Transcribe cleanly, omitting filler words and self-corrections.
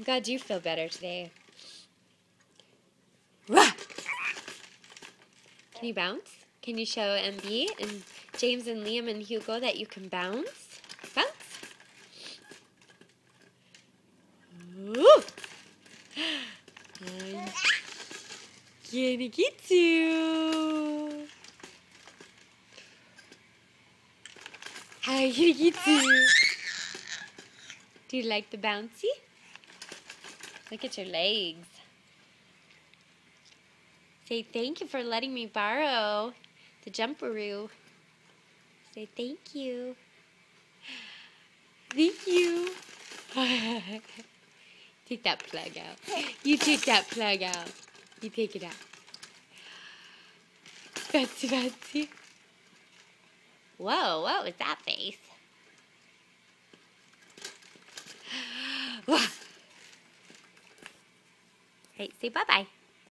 glad you feel better today. Rah! Can you bounce? Can you show MB and James and Liam and Hugo that you can bounce? Bounce. Ooh. I'm gonna get you. I'm gonna get you. Do you like the bouncy? Look at your legs. Say thank you for letting me borrow the jumperoo. Say thank you. Thank you. Take that plug out. You take that plug out. You take it out. Fancy, fancy. Whoa, what was that face? Right, say bye-bye.